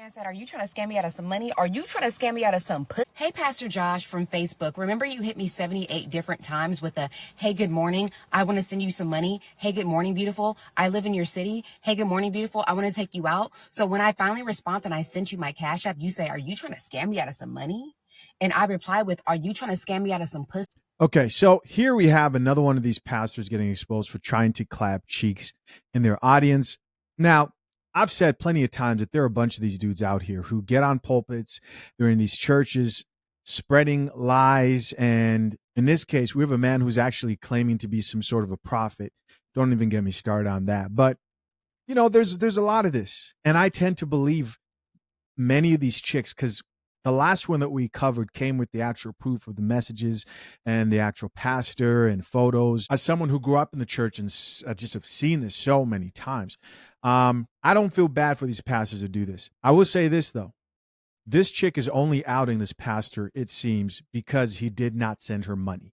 Man said, are you trying to scam me out of some money? Are you trying to scam me out of some pussy? Hey, Pastor Josh from Facebook. Remember you hit me 78 different times with a, hey, good morning. I want to send you some money. Hey, good morning, beautiful. I live in your city. Hey, good morning, beautiful. I want to take you out. So when I finally respond and I sent you my Cash App, you say, are you trying to scam me out of some money? And I reply with, are you trying to scam me out of some pussy? Okay, so here we have another one of these pastors getting exposed for trying to clap cheeks in their audience. Now, I've said plenty of times that there are a bunch of these dudes out here who get on pulpits, they're in these churches spreading lies. And in this case, we have a man who's actually claiming to be some sort of a prophet. Don't even get me started on that. But, you know, there's a lot of this. And I tend to believe many of these chicks because the last one that we covered came with the actual proof of the messages and the actual pastor and photos. As someone who grew up in the church and just have seen this so many times, I don't feel bad for these pastors to do this. I will say this, though. This chick is only outing this pastor, it seems, because he did not send her money,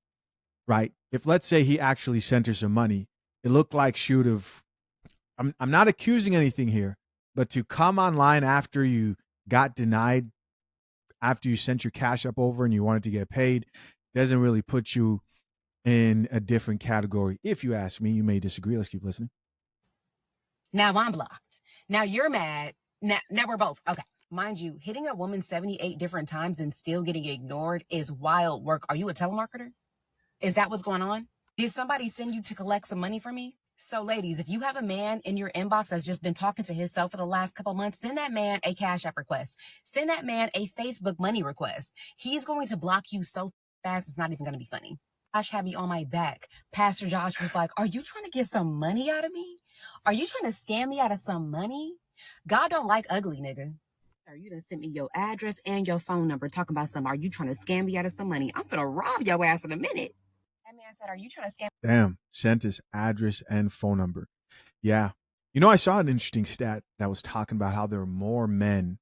right? If, let's say, he actually sent her some money, it looked like she would have. I'm not accusing anything here, but to come online after you got denied, after you sent your Cash App over and you wanted to get paid, doesn't really put you in a different category. If you ask me, you may disagree. Let's keep listening. Now I'm blocked. Now you're mad. Now we're both. Okay. Mind you, hitting a woman 78 different times and still getting ignored is wild work. Are you a telemarketer? Is that what's going on? Did somebody send you to collect some money from me? So ladies, if you have a man in your inbox that's just been talking to himself for the last couple months, send that man a Cash App request. Send that man a Facebook money request. He's going to block you so fast, it's not even going to be funny. Josh had me on my back. Pastor Josh was like, are you trying to get some money out of me? Are you trying to scam me out of some money? God don't like ugly, nigga. You done sent me your address and your phone number talking about some, are you trying to scam me out of some money? I'm gonna rob your ass in a minute. That man said, are you trying to scam? Damn, sent his address and phone number. Yeah. You know, I saw an interesting stat that was talking about how there are more men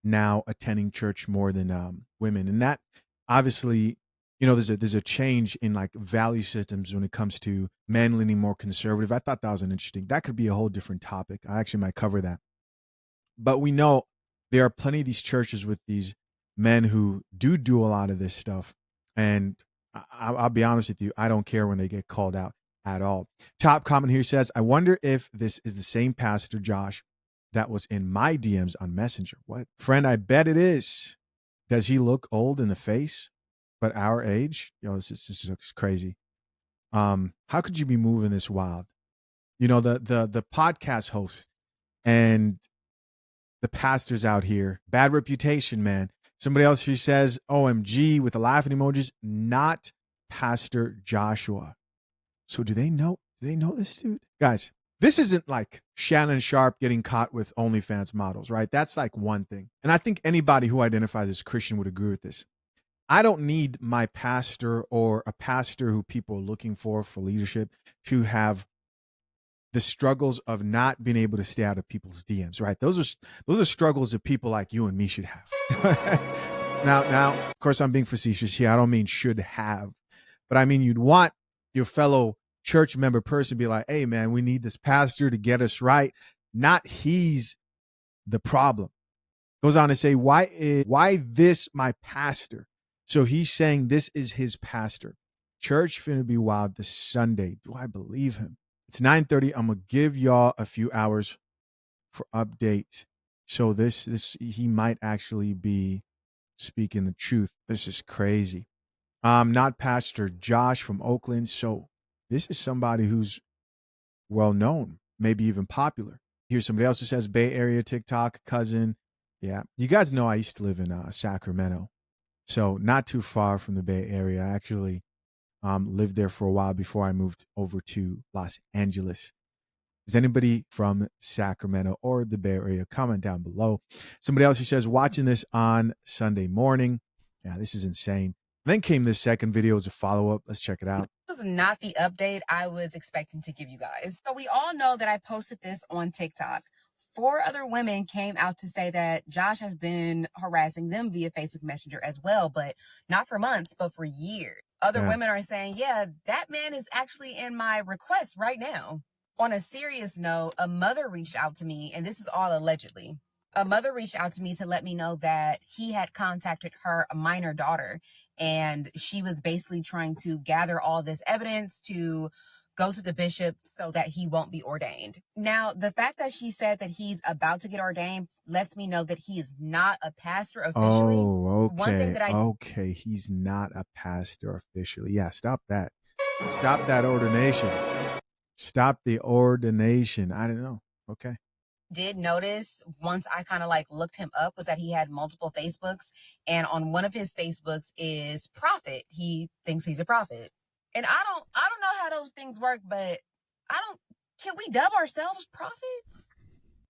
now attending church more than women. And that obviously, you know, there's a change in like value systems when it comes to men leaning more conservative. I thought that was an interesting, that could be a whole different topic. I actually might cover that. But we know there are plenty of these churches with these men who do a lot of this stuff. And I'll be honest with you, I don't care when they get called out at all. Top comment here says, I wonder if this is the same Pastor Josh that was in my DMs on Messenger. What? Friend, I bet it is. Does he look old in the face, but our age? Yo, this looks crazy. How could you be moving this wild? You know, the podcast host and the pastors out here, bad reputation, man. Somebody else who says OMG with the laughing emojis, not Pastor Joshua. So do they know this dude? Guys, this isn't like Shannon Sharp getting caught with OnlyFans models, right? That's like one thing. And I think anybody who identifies as Christian would agree with this. I don't need my pastor or a pastor who people are looking for leadership to have the struggles of not being able to stay out of people's DMs, right? Those are struggles that people like you and me should have. Now, of course, I'm being facetious here. I don't mean should have, but I mean you'd want your fellow church member person to be like, hey, man, we need this pastor to get us right. Not he's the problem. Goes on to say, why this my pastor? So he's saying this is his pastor. Church finna be wild this Sunday. Do I believe him? It's 9:30. I'm gonna give y'all a few hours for update. So this he might actually be speaking the truth. This is crazy. Not Pastor Josh from Oakland. So this is somebody who's well known, maybe even popular. Here's somebody else who says Bay Area TikTok cousin. Yeah, you guys know I used to live in Sacramento, so not too far from the Bay Area. I actually lived there for a while before I moved over to Los Angeles. Is anybody from Sacramento or the Bay Area? Comment down below. Somebody else who says, watching this on Sunday morning. Yeah, this is insane. Then came this second video as a follow-up. Let's check it out. This was not the update I was expecting to give you guys. So we all know that I posted this on TikTok. 4 other women came out to say that Josh has been harassing them via Facebook Messenger as well, but not for months, but for years. Other women are saying, yeah, that man is actually in my request right now. On a serious note, a mother reached out to me, and this is all allegedly. A mother reached out to me to let me know that he had contacted her minor daughter, and she was basically trying to gather all this evidence to go to the bishop so that he won't be ordained. Now, the fact that she said that he's about to get ordained lets me know that he is not a pastor officially. Oh, One thing okay. that I Okay. He's not a pastor officially. Yeah, stop that. Stop that ordination. Stop the ordination. I don't know. Okay. did notice once I kind of like looked him up was that he had multiple Facebooks, and on one of his Facebooks is prophet. He thinks he's a prophet. And I don't know how those things work, but can we dub ourselves prophets?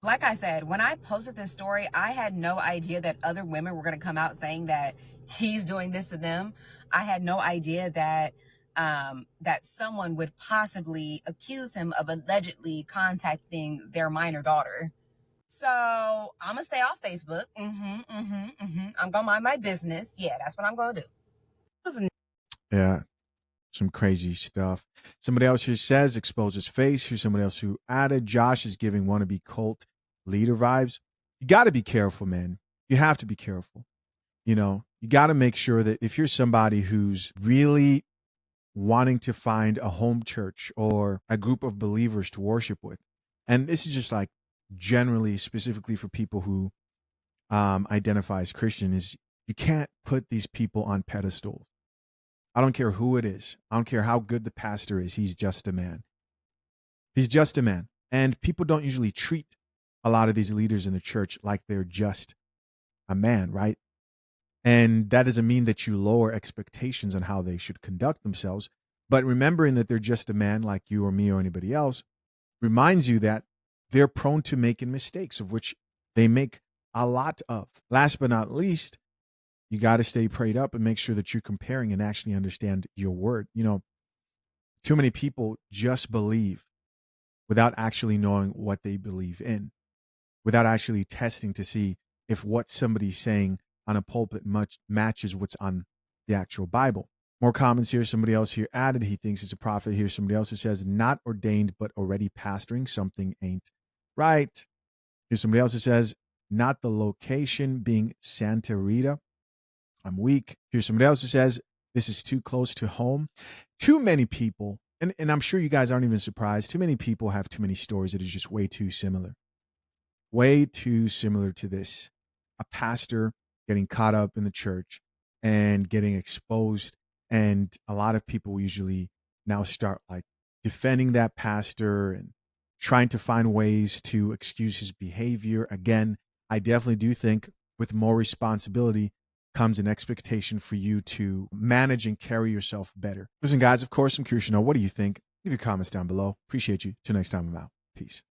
Like I said, when I posted this story, I had no idea that other women were going to come out saying that he's doing this to them. I had no idea that that someone would possibly accuse him of allegedly contacting their minor daughter. So I'm gonna stay off Facebook. I'm gonna mind my business. Yeah, that's what I'm gonna do. Yeah. Some crazy stuff. Somebody else here says expose his face. Here's somebody else who added Josh is giving wannabe cult leader vibes. You got to be careful, man. You have to be careful. You know, you got to make sure that if you're somebody who's really wanting to find a home church or a group of believers to worship with, and this is just like generally specifically for people who identify as Christian, is you can't put these people on pedestals. I don't care who it is. I don't care how good the pastor is. He's just a man. He's just a man. And people don't usually treat a lot of these leaders in the church like they're just a man, right? And that doesn't mean that you lower expectations on how they should conduct themselves. But remembering that they're just a man like you or me or anybody else reminds you that they're prone to making mistakes, of which they make a lot of. Last but not least, you got to stay prayed up and make sure that you're comparing and actually understand your word. You know, too many people just believe without actually knowing what they believe in, without actually testing to see if what somebody's saying on a pulpit much matches what's on the actual Bible. More comments here. Somebody else here added, he thinks it's a prophet. Here's somebody else who says, not ordained, but already pastoring. Something ain't right. Here's somebody else who says, not the location being Santa Rita. I'm weak. Here's somebody else who says, this is too close to home. Too many people, and I'm sure you guys aren't even surprised, too many people have too many stories that is just way too similar. Way too similar to this. A pastor getting caught up in the church and getting exposed. And a lot of people usually now start like defending that pastor and trying to find ways to excuse his behavior. Again, I definitely do think with more responsibility comes an expectation for you to manage and carry yourself better. Listen, guys, of course, I'm curious to know, what do you think? Leave your comments down below. Appreciate you. Till next time, I'm out. Peace.